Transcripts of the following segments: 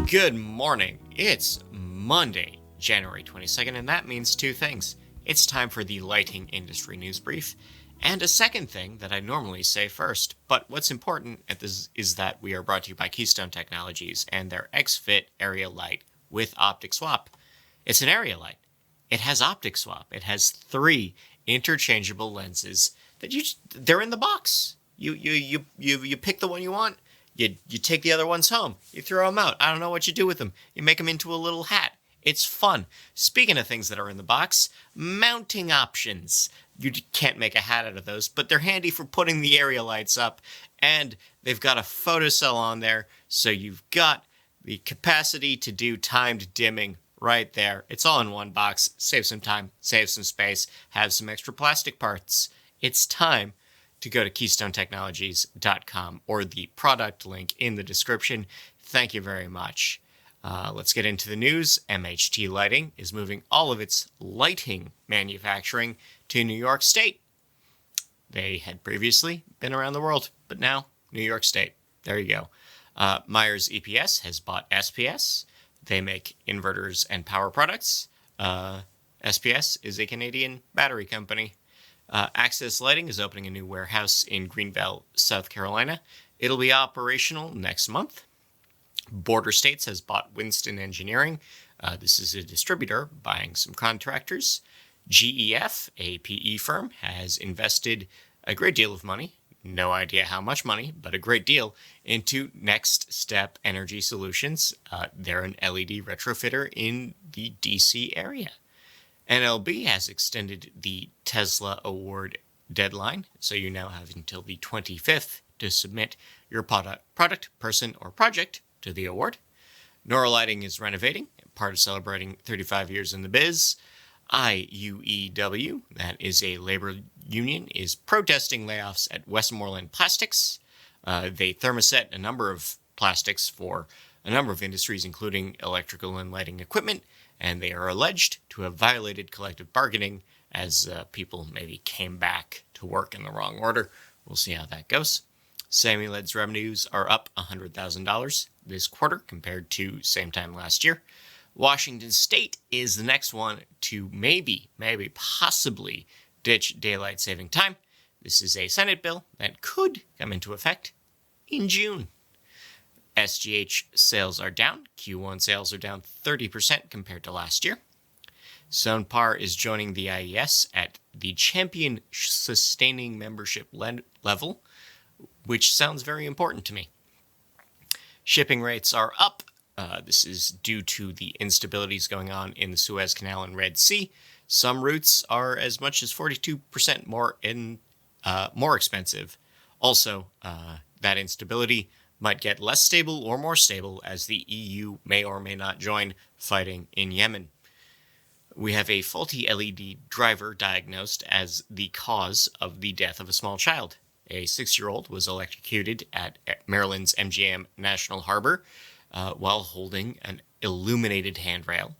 Good morning. It's Monday, January 22nd, and that means two things. It's time for the lighting industry news brief, and a second thing that I normally say first. But what's important at this is that we are brought to you by Keystone Technologies and their XFit area light with optic swap. It's an area light. It has optic swap. It has 3 interchangeable lenses that they're in the box. You pick the one you want. You take the other ones home. You throw them out. I don't know what you do with them. You make them into a little hat. It's fun. Speaking of things that are in the box, mounting options. You can't make a hat out of those, but they're handy for putting the area lights up. And they've got a photocell on there, so you've got the capacity to do timed dimming right there. It's all in one box. Save some time, save some space, have some extra plastic parts. It's time to go to KeystoneTechnologies.com or the product link in the description. Thank you very much. Let's get into the news. MHT Lighting is moving all of its lighting manufacturing to New York State. They had previously been around the world, but now New York State. There you go. Myers EPS has bought SPS. They make inverters and power products. SPS is a Canadian battery company. Access Lighting is opening a new warehouse in Greenville, South Carolina. It'll be operational next month. Border States has bought Winston Engineering. This is a distributor buying some contractors. GEF, a PE firm, has invested a great deal of money, no idea how much money, but a great deal, into Next Step Energy Solutions. They're an LED retrofitter in the DC area. NLB has extended the Tesla award deadline, so you now have until the 25th to submit your product, person, or project to the award. Nora Lighting is renovating, part of celebrating 35 years in the biz. IUEW, that is a labor union, is protesting layoffs at Westmoreland Plastics. They thermoset a number of plastics for a number of industries, including electrical and lighting equipment, and they are alleged to have violated collective bargaining as people maybe came back to work in the wrong order. We'll see how that goes. Samuled's revenues are up $100,000 this quarter compared to same time last year. Washington State is the next one to possibly ditch daylight saving time. This is a Senate bill that could come into effect in June. SGH sales are down. Q1 sales are down 30% compared to last year. Sonepar is joining the IES at the champion sustaining membership level, which sounds very important to me. Shipping rates are up. This is due to the instabilities going on in the Suez Canal and Red Sea. Some routes are as much as 42% more expensive. Also, that instability might get less stable or more stable as the EU may or may not join fighting in Yemen. We have a faulty LED driver diagnosed as the cause of the death of a small child. A 6-year-old was electrocuted at Maryland's MGM National Harbor while holding an illuminated handrail.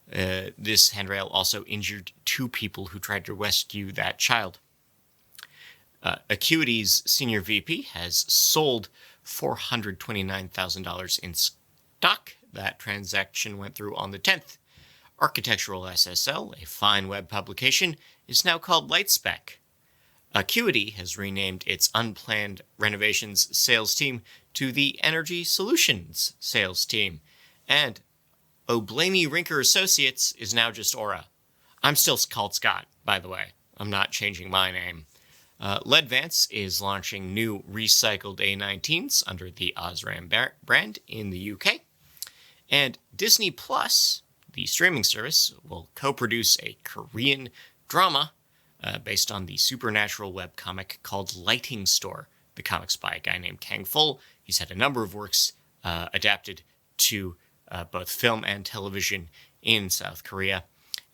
This handrail also injured 2 people who tried to rescue that child. Acuity's senior VP has sold $429,000 in stock. That transaction went through on the 10th. Architectural SSL, a fine web publication, is now called LightSpec. Acuity has renamed its unplanned renovations sales team to the Energy Solutions sales team. And O'Blamey Rinker Associates is now just Aura. I'm still called Scott, by the way. I'm not changing my name. Ledvance is launching new recycled A19s under the Osram brand in the UK. And Disney Plus, the streaming service, will co-produce a Korean drama based on the supernatural webcomic called Lighting Store. The comic's by a guy named Kang Full. He's had a number of works adapted to both film and television in South Korea.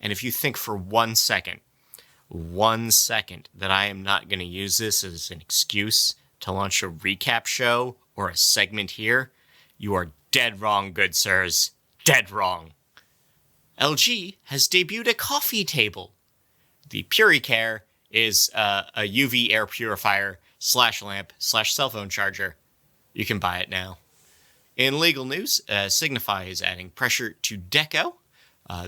And if you think for 1 second that I am not going to use this as an excuse to launch a recap show or a segment here, you are dead wrong, good sirs. Dead wrong. LG has debuted a coffee table. The PuriCare is a UV air purifier /lamp/cell phone charger. You can buy it now. In legal news, Signify is adding pressure to Deco.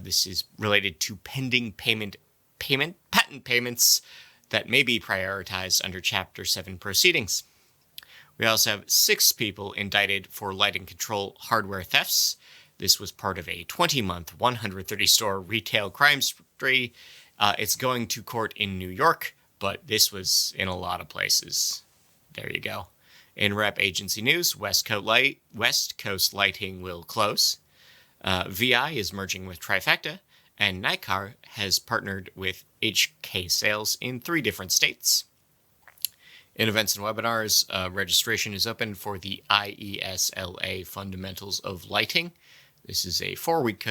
This is related to pending patent payments that may be prioritized under Chapter 7 proceedings. We also have 6 people indicted for lighting control hardware thefts. This was part of a 20-month, 130-store retail crime spree. It's going to court in New York, but this was in a lot of places. There you go. In rep agency news, West Coast Lighting will close. VI is merging with Trifecta, and Nikar has partnered with HK Sales in 3 different states. In events and webinars, registration is open for the IESLA Fundamentals of Lighting. This is a 4-week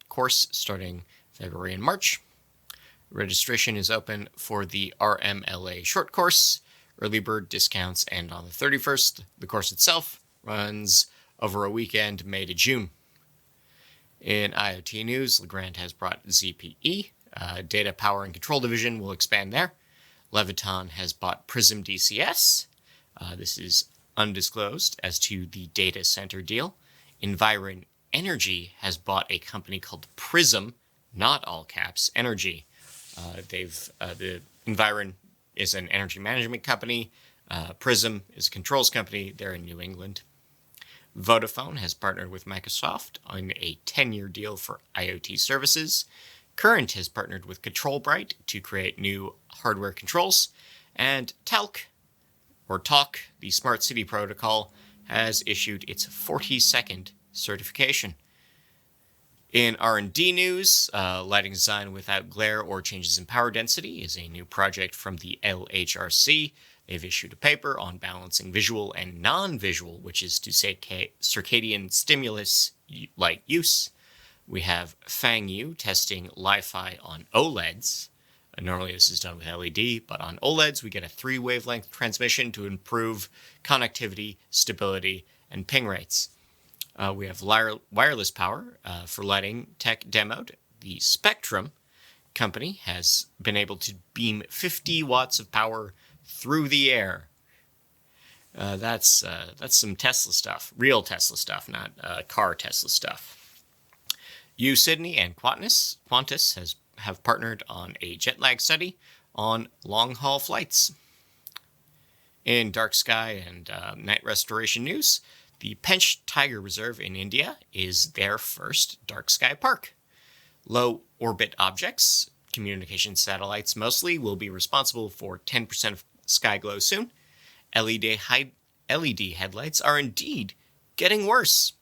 course starting February and March. Registration is open for the RMLA short course. Early bird discounts end on the 31st. The course itself runs over a weekend, May to June. In IoT news, Legrand has brought ZPE. Data Power and Control Division will expand there. Leviton has bought Prism DCS. This is undisclosed as to the data center deal. Environ Energy has bought a company called Prism, not all caps, Energy. The Environ is an energy management company. Prism is a controls company. They're in New England. Vodafone has partnered with Microsoft on a 10-year deal for IoT services. Current has partnered with ControlBright to create new hardware controls. And Talk, the Smart City Protocol, has issued its 42nd certification. In R&D news, lighting design without glare or changes in power density is a new project from the LHRC. They've issued a paper on balancing visual and non-visual, which is to say circadian stimulus light use. We have FangU testing Li-Fi on OLEDs. Normally this is done with LED, but on OLEDs we get a 3-wavelength transmission to improve connectivity, stability, and ping rates. We have wireless power for lighting tech demoed. The Spectrum company has been able to beam 50 watts of power through the air. That's some Tesla stuff, real Tesla stuff, not car Tesla stuff. Sydney and Qantas have partnered on a jet lag study on long-haul flights. In dark sky and night restoration news, the Pench Tiger Reserve in India is their first dark sky park. Low orbit objects, communication satellites mostly, will be responsible for 10% of sky glow soon. LED headlights are indeed getting worse.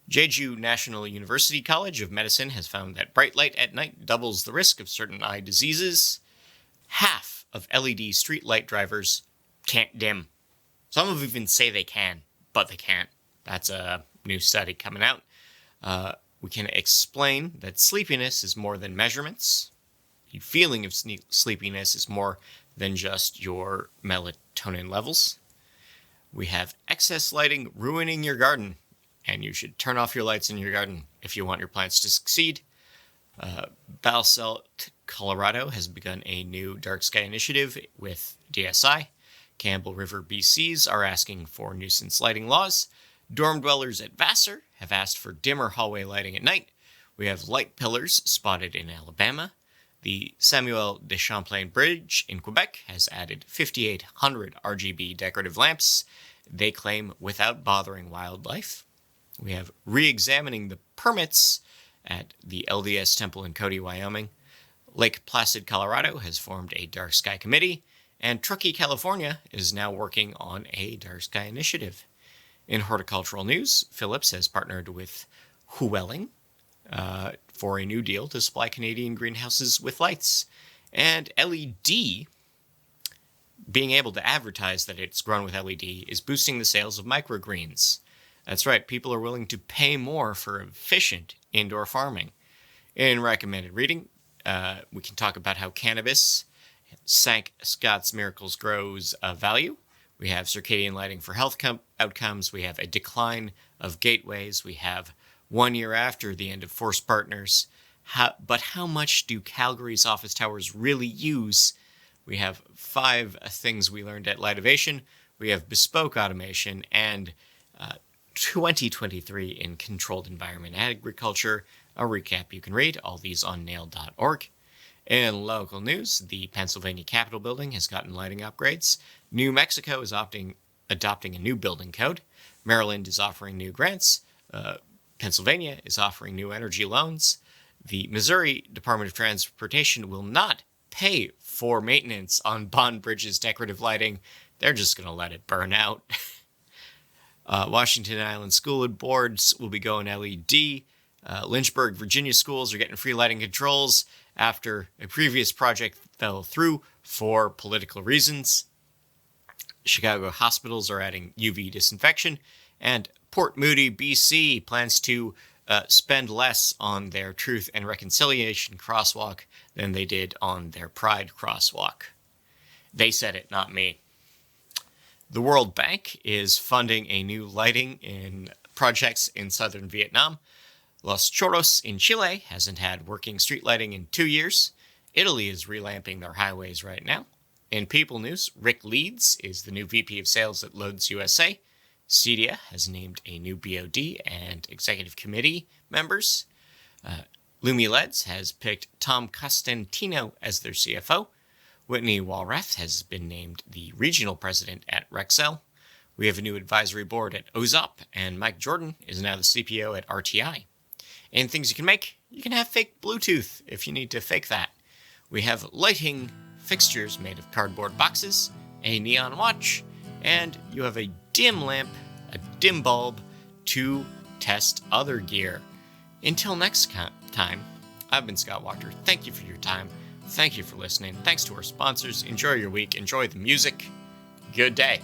Jeju National University College of Medicine has found that bright light at night doubles the risk of certain eye diseases. Half of LED street light drivers can't dim. Some of even say they can, but they can't. That's a new study coming out. We can explain that sleepiness is more than measurements. The feeling of sleepiness is more than just your melatonin levels. We have excess lighting ruining your garden, and you should turn off your lights in your garden if you want your plants to succeed. Basalt, Colorado has begun a new dark sky initiative with DSI. Campbell River BCs are asking for nuisance lighting laws. Dorm dwellers at Vassar have asked for dimmer hallway lighting at night. We have light pillars spotted in Alabama. The Samuel de Champlain Bridge in Quebec has added 5,800 RGB decorative lamps, they claim without bothering wildlife. We have re-examining the permits at the LDS Temple in Cody, Wyoming. Lake Placid, Colorado has formed a dark sky committee, and Truckee, California is now working on a dark sky initiative. In horticultural news, Phillips has partnered with Huelling for a new deal to supply Canadian greenhouses with lights. And LED, being able to advertise that it's grown with LED, is boosting the sales of microgreens. That's right, people are willing to pay more for efficient indoor farming. In recommended reading, we can talk about how cannabis sank Scott's Miracles Grow's value. We have circadian lighting for health outcomes. We have a decline of gateways. We have 1 year after the end of Force Partners. But how much do Calgary's office towers really use? We have 5 things we learned at Lightovation. We have bespoke automation and 2023 in Controlled Environment Agriculture. A recap you can read, all these on nail.org. In local news, the Pennsylvania Capitol building has gotten lighting upgrades. New Mexico is adopting a new building code. Maryland is offering new grants. Pennsylvania is offering new energy loans. The Missouri Department of Transportation will not pay for maintenance on Bond Bridge's decorative lighting. They're just going to let it burn out. Washington Island school boards will be going LED. Lynchburg, Virginia schools are getting free lighting controls after a previous project fell through for political reasons. Chicago hospitals are adding UV disinfection. And Port Moody, BC plans to spend less on their Truth and Reconciliation crosswalk than they did on their Pride crosswalk. They said it, not me. The World Bank is funding a new lighting in projects in southern Vietnam. Los Chorros in Chile hasn't had working street lighting in 2 years. Italy is relamping their highways right now. In People News, Rick Leeds is the new VP of Sales at Loads USA. CEDIA has named a new BOD and executive committee members. Lumi LEDs has picked Tom Costantino as their CFO. Whitney Walrath has been named the regional president at Rexel. We have a new advisory board at OZOP, and Mike Jordan is now the CPO at RTI. And things you can make, you can have fake Bluetooth if you need to fake that. We have lighting fixtures made of cardboard boxes, a neon watch, and you have a dim lamp, a dim bulb to test other gear. Until next time, I've been Scott Wachter. Thank you for your time. Thank you for listening. Thanks to our sponsors. Enjoy your week. Enjoy the music. Good day.